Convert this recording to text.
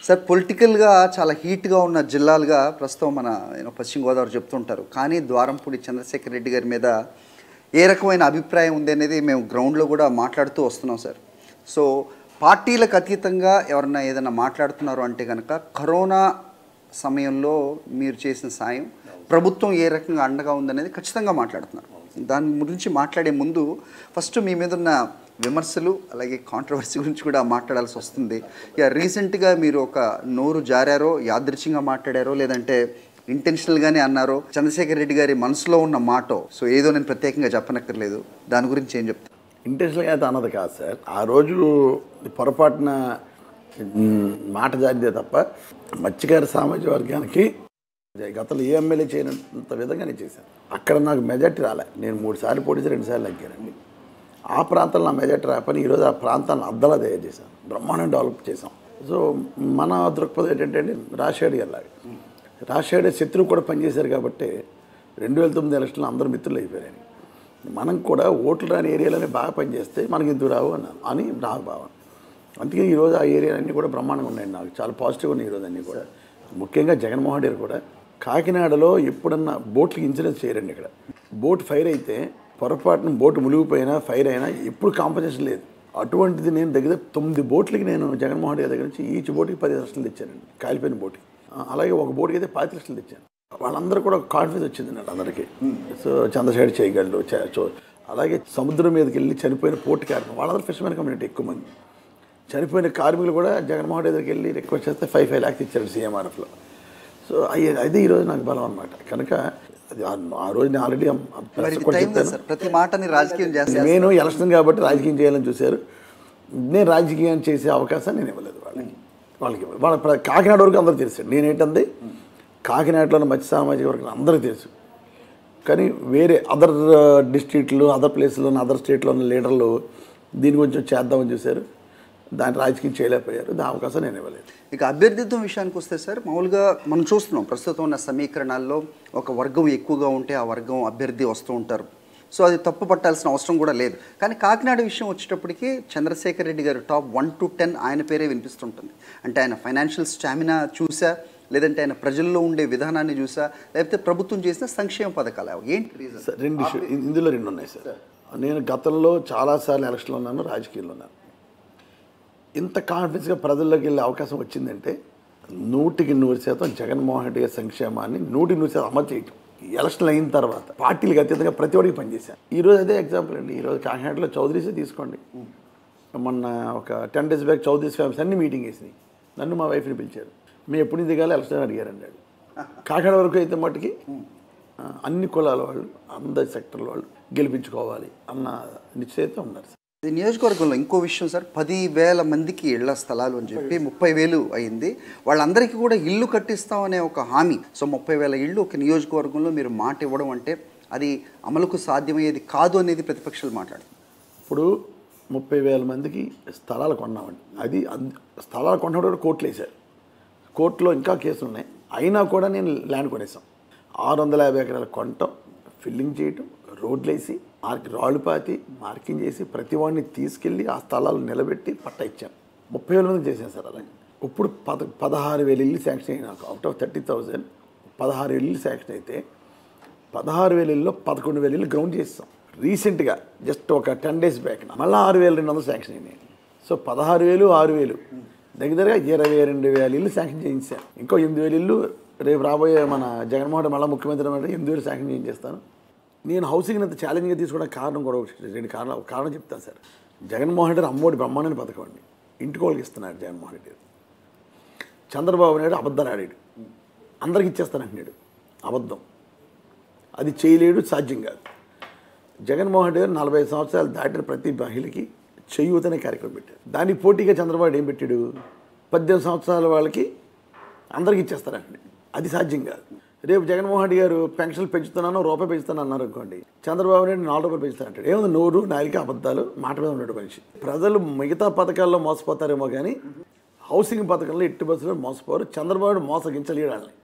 Sir పొలిటికల్‌గా చాలా హీట్‌గా ఉన్న జిల్లాలుగా ప్రస్తుతం మన పశ్చిమ గోదావరి చెప్తుంటారు. కానీ ద్వారంపూడి చంద్రశేఖర్ రెడ్డి గారి మీద ఏ రకమైన అభిప్రాయం ఉంది అనేది మేము గ్రౌండ్‌లో కూడా మాట్లాడుతూ వస్తున్నాం సార్. సో పార్టీలకు అతీతంగా ఎవరన్నా ఏదైనా మాట్లాడుతున్నారు అంటే గనక కరోనా సమయంలో మీరు చేసిన సాయం ప్రభుత్వం ఏ రకంగా అండగా ఉందనేది ఖచ్చితంగా మాట్లాడుతున్నారు. దాని గురించి మాట్లాడే ముందు ఫస్ట్ మీ మీద ఉన్న విమర్శలు అలాగే కాంట్రవర్సీ గురించి కూడా మాట్లాడాల్సి వస్తుంది. ఇక రీసెంట్గా మీరు ఒక నోరు జారారో యాదృచ్ఛికంగా మాట్లాడారో లేదంటే ఇంటెన్షనల్గానే అన్నారో చంద్రశేఖర్ రెడ్డి గారి మనసులో ఉన్న మాటో సో ఏదో నేను ప్రత్యేకంగా చెప్పనక్కర్లేదు, దాని గురించి ఏం చెప్తాను? ఇంటెన్షనల్గా అయితే అన్నది కాదు సార్. ఆ రోజు పొరపాటున మాట జారితే తప్ప మత్స్యకార సామాజిక వర్గానికి గతంలో ఏ ఎమ్మెల్యే చేయనంత విధంగా నేను చేశాను. అక్కడ నాకు మెజార్టీ రాలే. నేను 3 సార్లు పోటీ 2 సార్లు లగ్గానండి. ఆ ప్రాంతంలో నా మెజార్టీ రాపని ఈరోజు ఆ ప్రాంతాన్ని అద్దలా తయారు చేశాం, బ్రహ్మాండం డెవలప్ చేసాం. సో మన దృక్పథం ఏంటంటే రాజశేఖర్ గారిలాగా రాజశేఖర్ శత్రువు కూడా పనిచేశారు కాబట్టి 2009 ఎలక్షన్లో అందరూ మిత్రులు అయిపోయారు. మనం కూడా ఓట్లు రాని ఏరియాలోనే బాగా పనిచేస్తే మనకి ఎందుకు రావు అని నాకు భావన. అందుకే ఈరోజు ఆ ఏరియాలన్నీ కూడా బ్రహ్మాండంగా ఉన్నాయండి. నాకు చాలా పాజిటివ్గా ఉన్నాయి ఈరోజు అన్నీ కూడా. ముఖ్యంగా జగన్మోహన్ రెడ్డి కూడా కాకినాడలో ఎప్పుడన్నా బోట్లకి ఇన్సూరెన్స్ చేయరండి. ఇక్కడ బోట్ ఫైర్ అయితే పొరపాటున బోటు మునిగిపోయినా ఫైర్ అయినా ఎప్పుడు కాంపన్సేషన్ లేదు. అటువంటిది నేను దగ్గర 9 బోట్లకి నేను జగన్మోహన్ రెడ్డి దగ్గర నుంచి ఈచ్ బోట్కి 10 లక్షలు తెచ్చానండి, కాలిపోయిన బోట్కి. అలాగే ఒక బోట్కి అయితే 5 లక్షలు తెచ్చాను. వాళ్ళందరూ కూడా కాన్ఫిడెన్స్ వచ్చింది నాకు అందరికీ. సో చంద్రశేఖర్ చేయగలడు. అలాగే సముద్రం మీదకి వెళ్ళి చనిపోయిన పోర్టు కార్మికులు వాళ్ళందరూ ఫిషర్మెన్ కమ్యూనిటీ ఎక్కువ మంది. చనిపోయిన కార్మికులు కూడా జగన్మోహన్ రెడ్డి దగ్గరికి వెళ్ళి రిక్వెస్ట్ చేస్తే 5 lakhs ఇచ్చాడు సీఎంఆర్ఎఫ్లో. సో అది ఈరోజు నాకు బలం అనమాట. కనుక అది ఆ రోజు నేను ఆల్రెడీ ప్రతి మాటని రాజకీయం చేస్తాను. నేను ఎలక్షన్ కాబట్టి రాజకీయం చేయాలని చూశారు. నేను రాజకీయం చేసే అవకాశాన్ని నేను ఇవ్వలేదు వాళ్ళకి. వాళ్ళ కాకినాడ వరకు అందరూ తెలుసు నేనేంటంది. కాకినాడలో మత్స్య సామాజిక వర్గం అందరికీ తెలుసు. కానీ వేరే అదర్ డిస్ట్రిక్ట్లు అదర్ ప్లేస్లో అదర్ స్టేట్లో ఉన్న లీడర్లు దీని కొంచెం చేద్దామని చూశారు. దాన్ని రాజకీయం చేయలేకపోయారు. దాని అవకాశం నేను ఇవ్వలేదు. ఇక అభ్యర్థిత్వం విషయానికి వస్తే సార్, మామూలుగా మనం చూస్తున్నాం ప్రస్తుతం ఉన్న సమీకరణాల్లో ఒక వర్గం ఎక్కువగా ఉంటే ఆ వర్గం అభ్యర్థి వస్తూ ఉంటారు. సో అది తప్పు పట్టాల్సిన అవసరం కూడా లేదు. కానీ కాకినాడ విషయం వచ్చేటప్పటికి చంద్రశేఖర్ రెడ్డి గారు టాప్ 1 to 10 ఆయన పేరే వినిపిస్తుంటుంది. అంటే ఆయన ఫైనాన్షియల్ స్టామినా చూసా, లేదంటే ఆయన ప్రజల్లో ఉండే విధానాన్ని చూసా, లేకపోతే ప్రభుత్వం చేసిన సంక్షేమ పథకాలు ఏంటి రీజన్? సార్ ఇందులో 2 ఉన్నాయి సార్. నేను గతంలో చాలాసార్లు ఎలక్షన్లో ఉన్నాను, రాజకీయాల్లో ఉన్నాను. ఇంత కాన్ఫిడెన్స్గా ప్రజల్లోకి వెళ్ళే అవకాశం వచ్చిందంటే 100% జగన్మోహన్ రెడ్డి గారి సంక్షేమాన్ని 100% అమలు చేయటం. ఎలక్షన్లు అయిన తర్వాత పార్టీలకు అతీతంగా ప్రతి ఒక్కరికి పనిచేశాను. ఈరోజు అదే ఎగ్జాంపుల్ అండి. ఈరోజు కాకినాడలో చౌదరీసే తీసుకోండి. మొన్న ఒక 10 days బ్యాక్ చౌదరీస్ ఫ్యామిలీస్ అన్ని మీటింగ్ వేసినాయి. నన్ను మా వైఫ్ని పిలిచారు. మేము ఎప్పుడు దిగాలి ఎలక్షన్ అడిగారండి. కాకినాడ వరకు అయితే మట్టుకి అన్ని కులాల వాళ్ళు అందరి సెక్టర్ల వాళ్ళు గెలిపించుకోవాలి అన్న నిశ్చయిత ఉన్నారు. ఈ నియోజకవర్గంలో ఇంకో విషయం సార్, 10,000 మందికి ఇళ్ల స్థలాలు అని చెప్పి 30,000 అయింది. వాళ్ళందరికీ కూడా ఇల్లు కట్టిస్తామనే ఒక హామీ. సో 30,000 ఇళ్ళు ఒక నియోజకవర్గంలో మీరు మాట ఇవ్వడం అంటే అది అమలుకు సాధ్యమయ్యేది కాదు అనేది ప్రతిపక్షాలు మాట్లాడుతుంది. ఇప్పుడు 30,000 మందికి స్థలాలు కొన్నామండి. అది స్థలాలు కొన్నప్పుడు కోర్టులు వేశారు. కోర్టులో ఇంకా కేసులు ఉన్నాయి. అయినా కూడా నేను ల్యాండ్ కొనేసాం. 650 ఎకరాలు కొనటం, ఫిల్లింగ్ చేయటం, రోడ్లు వేసి రాళ్ళు పాతి మార్కింగ్ చేసి ప్రతి వాడిని తీసుకెళ్ళి ఆ స్థలాలు నిలబెట్టి పట్టా ఇచ్చాను. 30,000 మంది చేశాను సార్. అలాగే ఇప్పుడు 16,000 ఇల్లు శాంక్షన్ అయినా అవుట్ ఆఫ్ 30,000 16,000 ఇల్లు శాంక్షన్ అయితే 16,000 ఇల్లులో 11,000 ఇల్లు గ్రౌండ్ చేస్తాం. రీసెంట్గా జస్ట్ ఒక 10 days బ్యాక్ మళ్ళీ 6,200 శాంక్షన్ అయినాయి. సో 16,000 6,000 దగ్గరగా 22,000 ఇల్లు శాంక్షన్ చేయించాను. ఇంకో 8,000 ఇల్లు రేపు రాబోయే మన జగన్మోహన్ రెడ్డి మళ్ళీ ముఖ్యమంత్రి 8,000 శాంక్షన్ చేయించేస్తాను. నేను హౌసింగ్ అంత ఛాలెంజ్గా తీసుకోవడానికి కారణం కూడా 2 కారణం చెప్తాను సార్. జగన్మోహన్ రెడ్డి అమ్మఒడి బ్రహ్మాండమైన పథకం అండి. ఇంటికోళ్ళకి ఇస్తున్నాడు జగన్మోహన్ రెడ్డి. చంద్రబాబు నాయుడు అబద్ధాలు ఆడాడు, అందరికి ఇచ్చేస్తానంటున్నాడు. అబద్ధం, అది చేయలేడు, సాధ్యం కాదు. జగన్మోహన్ రెడ్డి 45 సంవత్సరాలు దాటిన ప్రతి మహిళకి చేయూత అనే కార్యక్రమం పెట్టాడు. దానికి పోటీగా చంద్రబాబు ఏం పెట్టాడు? 18 సంవత్సరాల వాళ్ళకి అందరికి ఇచ్చేస్తారంటున్నాడు. అది సాధ్యం కాదు. రేపు జగన్మోహన్ రెడ్డి గారు పెన్షన్లు పెంచుతున్నాను, రూపాయి పెంచుతాను అన్నారు అనుకోండి, చంద్రబాబు నాయుడు 4 రూపాయలు పెంచుతానంటాడు. ఏముంది, నోరు నాలుగు అబద్ధాలు, మాట మీద ఉన్నాడు మనిషి. ప్రజలు మిగతా పథకాల్లో మోసపోతారేమో కానీ హౌసింగ్ పథకంలో ఎట్టి బస్సులో మోసపోరు. చంద్రబాబు మోసగించలేడాలని